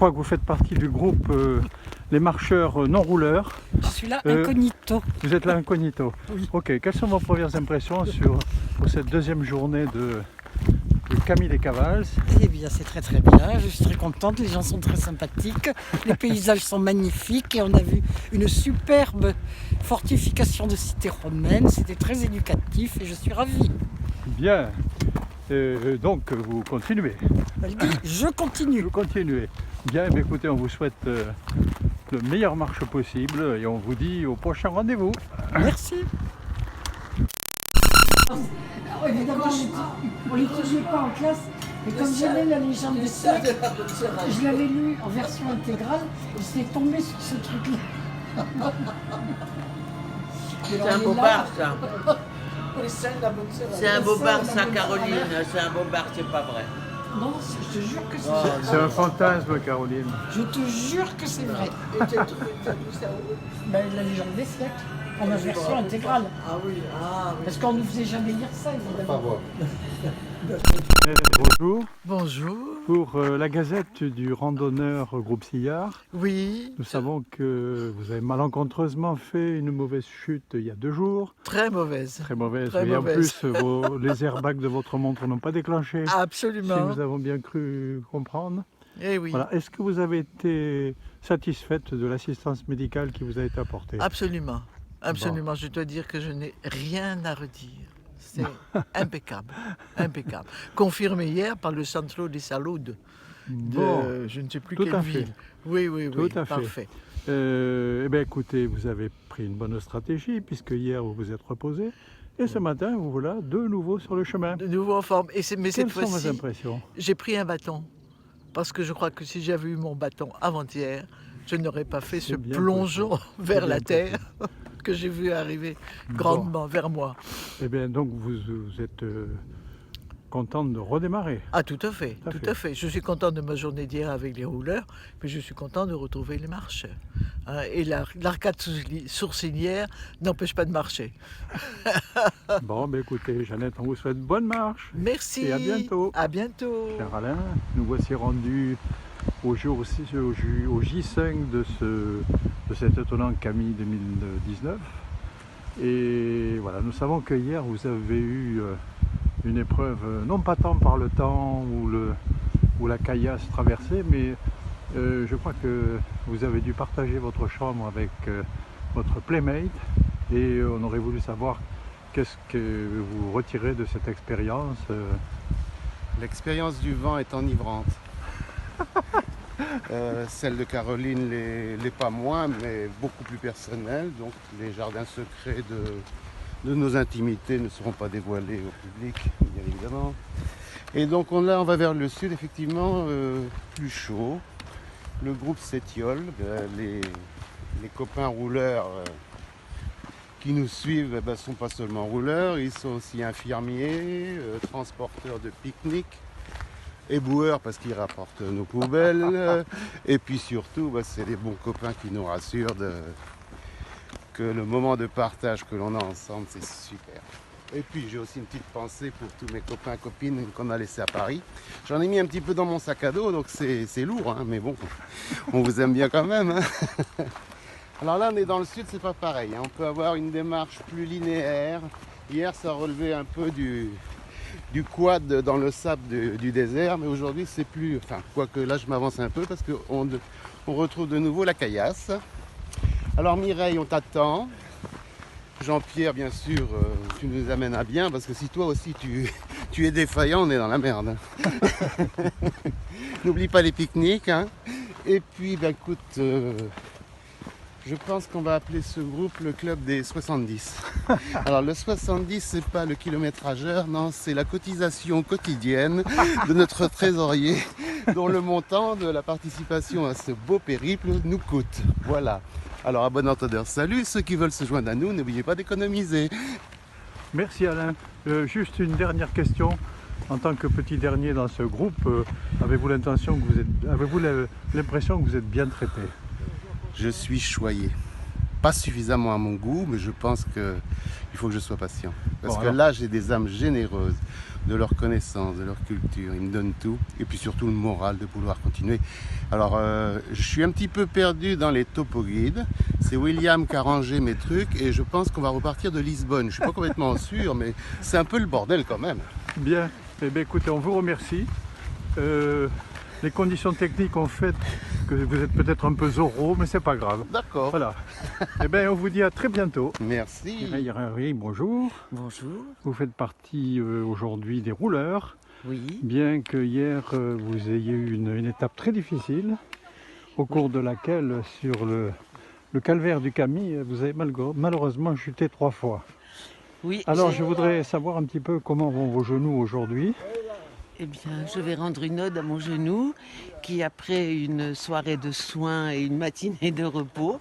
crois que vous faites partie du groupe les marcheurs non rouleurs. Je suis là incognito. Vous êtes là incognito. Oui. Ok, quelles sont vos premières impressions pour cette deuxième journée de Camille des Cavals? Eh bien, c'est très très bien. Je suis très contente. Les gens sont très sympathiques. Les paysages sont magnifiques. Et on a vu une superbe fortification de cité romaine. C'était très éducatif et je suis ravie. Bien. Donc vous continuez. Elle dit, je continue. Vous continuez. Bien, mais écoutez, on vous souhaite le meilleur marche possible et on vous dit au prochain rendez-vous. Merci. Évidemment, on ne l'étudiait pas en classe, et comme j'aimais la légende des siècles, je l'avais lu en version intégrale, et j'étais tombé sur ce truc-là. C'est un beau bar, ça. C'est un beau bar, ça, Caroline. C'est un beau bar, c'est pas vrai. Non, je te jure que c'est Oh, vrai. C'est un fantasme, Caroline. Je te jure que c'est vrai. Et tu as vu ça où? Ben, la légende des siècles, en version intégrale. Ah oui, ah oui. Parce qu'on ne nous faisait jamais lire ça, évidemment. Bonjour. Bonjour. Pour la gazette du randonneur groupe Sillard, Oui, nous savons que vous avez malencontreusement fait une mauvaise chute il y a 2 jours. très mauvaise. Très mauvaise. Très Et en mauvaise. plus, les airbags de votre montre n'ont pas déclenché. Si Absolument. nous avons bien cru comprendre. Eh oui, Voilà. Est-ce que vous avez été satisfaite de l'assistance médicale qui vous a été apportée? absolument. Absolument. Je dois dire que je n'ai rien à redire. C'est impeccable. Impeccable. Confirmé hier par le Centro di Salud de Bon, je ne sais plus tout quelle à fait. ville. Oui, oui, oui. Tout à fait. Parfait. eh bien, écoutez, vous avez pris une bonne stratégie puisque hier vous vous êtes reposé et ce matin vous voilà de nouveau sur le chemin. De nouveau en forme. Mais cette Quelles sont vos fois-ci, impressions? j'ai pris un bâton. Parce que je crois que si j'avais eu mon bâton avant-hier, je n'aurais pas fait ce bien plongeon possible. vers C'est la bien terre que j'ai vu arriver grandement vers moi. Eh bien, donc vous êtes contente de redémarrer. Ah, tout à fait, Tout à tout fait. à fait. Je suis content de ma journée d'hier avec les rouleurs, mais je suis content de retrouver les marcheurs. Hein, et l'arcade sourcilière n'empêche pas de marcher. Bon, ben écoutez, Jeannette, on vous souhaite bonne marche. Merci. Et à bientôt. À bientôt. Cher Alain, nous voici rendus au J5 de cet étonnant Camille 2019. Et voilà, nous savons que hier vous avez eu une épreuve, non pas tant par le temps ou la caillasse traversée, mais je crois que vous avez dû partager votre chambre avec votre playmate et on aurait voulu savoir qu'est-ce que vous retirez de cette expérience. L'expérience du vent est enivrante. Celle de Caroline l'est pas moins, mais beaucoup plus personnelle. Donc les jardins secrets de nos intimités ne seront pas dévoilés au public, bien évidemment. Et donc on va vers le sud, effectivement, plus chaud. Le groupe s'étiole. Les copains rouleurs qui nous suivent ne sont pas seulement rouleurs, ils sont aussi infirmiers, transporteurs de pique-nique, éboueurs parce qu'ils rapportent nos poubelles. Et puis surtout, c'est des bons copains qui nous rassurent que le moment de partage que l'on a ensemble, c'est super. Et puis j'ai aussi une petite pensée pour tous mes copains et copines qu'on a laissés à Paris. J'en ai mis un petit peu dans mon sac à dos, donc c'est lourd, hein, mais bon, on vous aime bien quand même. Hein. Alors là, on est dans le sud, c'est pas pareil. Hein. On peut avoir une démarche plus linéaire. Hier, ça relevait un peu du quad dans le sable du désert, mais aujourd'hui, c'est plus... Enfin, quoique là, je m'avance un peu parce qu'on retrouve de nouveau la caillasse. Alors Mireille, on t'attend. Jean-Pierre, bien sûr, tu nous amènes à bien, parce que si toi aussi tu es défaillant, on est dans la merde. N'oublie pas les pique-niques. Hein. Et puis, écoute, je pense qu'on va appeler ce groupe le club des 70. Alors le 70, c'est pas le kilométrageur, non, c'est la cotisation quotidienne de notre trésorier, dont le montant de la participation à ce beau périple nous coûte. Voilà. Alors à bon entendeur, salut, ceux qui veulent se joindre à nous, n'oubliez pas d'économiser. Merci Alain. Juste une dernière question. En tant que petit dernier dans ce groupe, avez-vous l'impression que vous êtes bien traité? Je suis choyé. Pas suffisamment à mon goût, mais je pense qu'il faut que je sois patient. Parce que là, j'ai des âmes généreuses de leur connaissance, de leur culture. Ils me donnent tout. Et puis surtout le moral de vouloir continuer. Alors, je suis un petit peu perdu dans les topo-guides. C'est William qui a rangé mes trucs et je pense qu'on va repartir de Lisbonne. Je ne suis pas complètement sûr, mais c'est un peu le bordel quand même. Bien, eh bien écoutez, on vous remercie. Les conditions techniques ont fait que vous êtes peut-être un peu Zorro, mais c'est pas grave. D'accord. Voilà. Eh bien, on vous dit à très bientôt. Merci. Mireille Herreri, bonjour. Bonjour. Vous faites partie aujourd'hui des rouleurs, Oui. bien que hier vous ayez eu une étape très difficile, au cours de laquelle, sur le calvaire du Camille, vous avez malheureusement chuté 3 fois. Oui. Alors, je voudrais savoir un petit peu comment vont vos genoux aujourd'hui. Eh bien, je vais rendre une ode à mon genou qui, après une soirée de soins et une matinée de repos,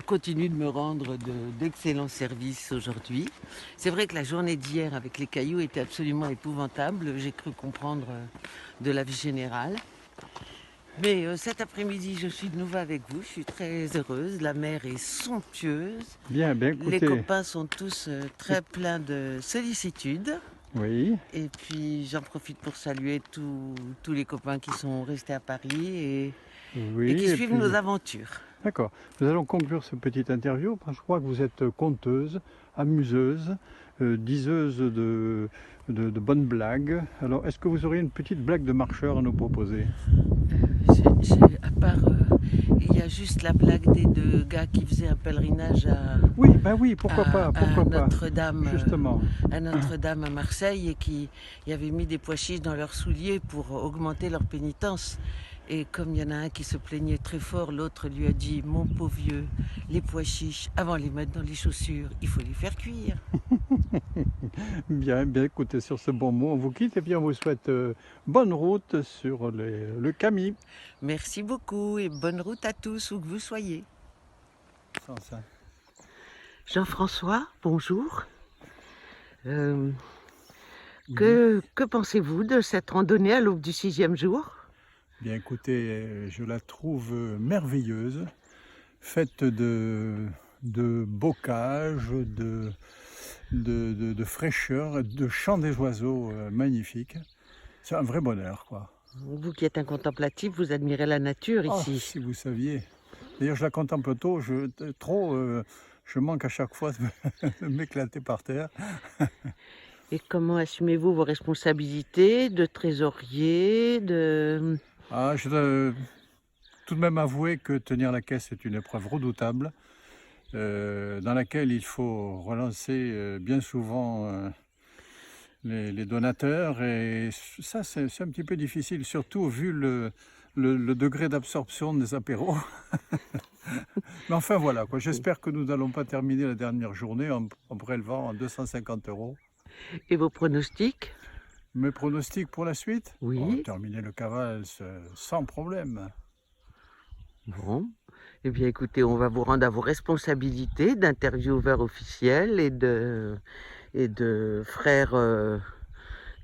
continue de me rendre d'excellents services aujourd'hui. C'est vrai que la journée d'hier avec les cailloux était absolument épouvantable. J'ai cru comprendre de la vie générale. Mais cet après-midi, je suis de nouveau avec vous. Je suis très heureuse. La mer est somptueuse. Bien, bien écoutez. Les copains sont tous très pleins de sollicitude. Oui. Et puis j'en profite pour saluer tous les copains qui sont restés à Paris et qui suivent puis- nos aventures. D'accord. Nous allons conclure ce petit interview parce que je crois que vous êtes conteuse, amuseuse, diseuse de bonnes blagues. Alors, est-ce que vous auriez une petite blague de marcheur à nous proposer? À part, il y a juste la blague des 2 gars qui faisaient un pèlerinage Oui, ben oui, pourquoi pas, pourquoi pas. Notre-Dame. Justement. À Notre-Dame à Marseille et qui y avaient mis des pois chiches dans leurs souliers pour augmenter leur pénitence. Et comme il y en a un qui se plaignait très fort, l'autre lui a dit « Mon pauvre vieux, les pois chiches, avant de les mettre dans les chaussures, il faut les faire cuire. » Bien, bien, écoutez, sur ce bon mot, on vous quitte et puis on vous souhaite bonne route sur le Camille. Merci beaucoup et bonne route à tous où que vous soyez. Sans ça. Jean-François, bonjour. Que pensez-vous de cette randonnée à l'aube du 6e jour? Bien écoutez, je la trouve merveilleuse, faite de bocage, de fraîcheur, de chant des oiseaux magnifiques. C'est un vrai bonheur, quoi. Vous qui êtes un contemplatif, vous admirez la nature Oh, ici. si vous saviez. D'ailleurs, je la contemple je manque à chaque fois de m'éclater par terre. Et comment assumez-vous vos responsabilités de trésorier, Ah, je dois tout de même avouer que tenir la caisse est une épreuve redoutable, dans laquelle il faut relancer bien souvent les donateurs. Et ça, c'est un petit peu difficile, surtout vu le degré d'absorption des apéros. Mais enfin voilà, quoi. J'espère que nous n'allons pas terminer la dernière journée en prélevant 250 €. Et vos pronostics? Mes pronostics pour la suite? Oui. Terminer le cavale sans problème. Bon. Eh bien écoutez, on va vous rendre à vos responsabilités d'intervieweur officiel et de frère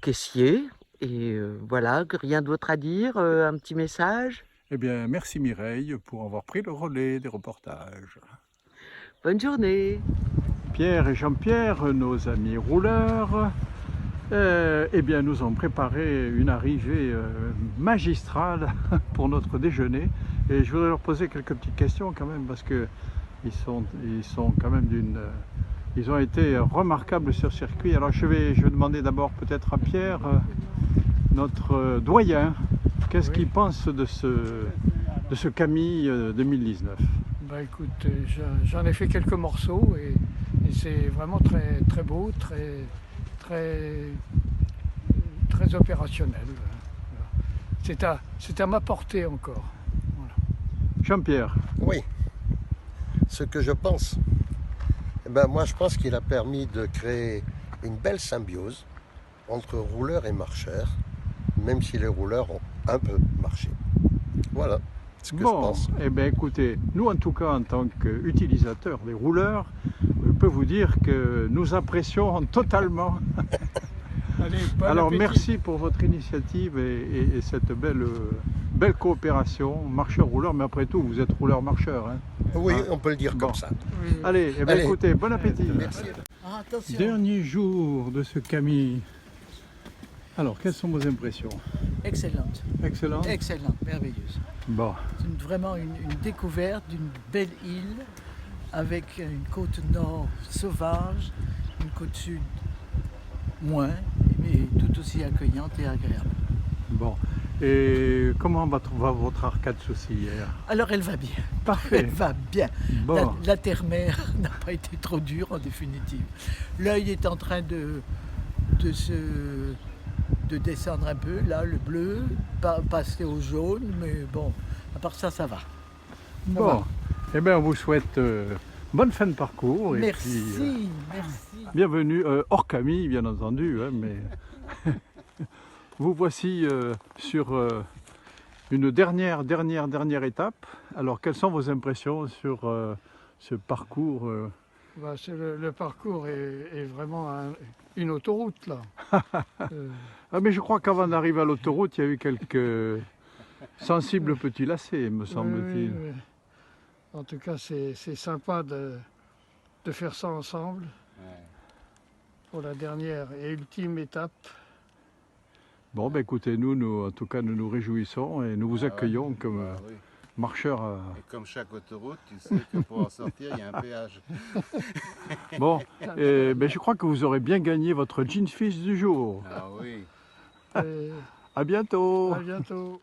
caissier. Et voilà, rien d'autre à dire, un petit message? Eh bien, merci Mireille pour avoir pris le relais des reportages. Bonne journée. Pierre et Jean-Pierre, nos amis rouleurs, eh bien, nous ont préparé une arrivée magistrale pour notre déjeuner. Et je voudrais leur poser quelques petites questions quand même, parce que ils sont quand même ils ont été remarquables sur circuit. Alors je vais demander d'abord peut-être à Pierre, notre doyen, qu'est-ce qu'il pense de ce Camille 2019? Bah écoute, j'en ai fait quelques morceaux et c'est vraiment très, très beau, très opérationnel. Voilà. C'est à ma portée encore. Voilà. Jean-Pierre? Oui, ce que je pense, eh ben moi je pense qu'il a permis de créer une belle symbiose entre rouleurs et marcheurs, même si les rouleurs ont un peu marché. Voilà ce que je pense. Eh bien écoutez, nous en tout cas en tant qu'utilisateurs des rouleurs, je peux vous dire que nous apprécions totalement. Allez, bon Alors appétit. merci pour votre initiative et cette belle coopération, marcheur-rouleur, mais après tout vous êtes rouleur-marcheur. Hein. Oui, Hein? on peut le dire Bon. comme ça. Oui. Allez, eh bien, Allez. écoutez, bon appétit. Merci. Ah, attention. Dernier jour de ce Camille Alors, quelles sont vos impressions? Excellente, Excellent. excellente, merveilleuse. Bon, C'est vraiment une découverte d'une belle île avec une côte nord sauvage, une côte sud moins, mais tout aussi accueillante et agréable. bon. Et comment va votre arcade souci hier? Alors elle va bien, Parfait. elle va bien. Bon, La terre-mer n'a pas été trop dure en définitive. L'œil est en train de descendre un peu, là le bleu, passer au jaune, mais bon, à part ça, ça va. bon. Eh bien, on vous souhaite bonne fin de parcours. Et puis, Merci, merci. bienvenue, hors Camille, bien entendu, hein, mais vous voici sur une dernière étape. Alors, quelles sont vos impressions sur ce parcours Bah, le parcours est vraiment une autoroute là. Ah, mais je crois qu'avant d'arriver à l'autoroute, il y a eu quelques sensibles petits lacets, me semble-t-il. Oui. En tout cas, c'est sympa de faire ça ensemble pour la dernière et ultime étape. Bon, ben écoutez, nous, en tout cas, nous nous réjouissons et nous vous accueillons comme Oui. marcheurs. Et comme chaque autoroute, tu sais que pour en sortir, il y a un péage. Bon, ben, je crois que vous aurez bien gagné votre Gin Fish du jour. Ah oui. Et À bientôt. à bientôt.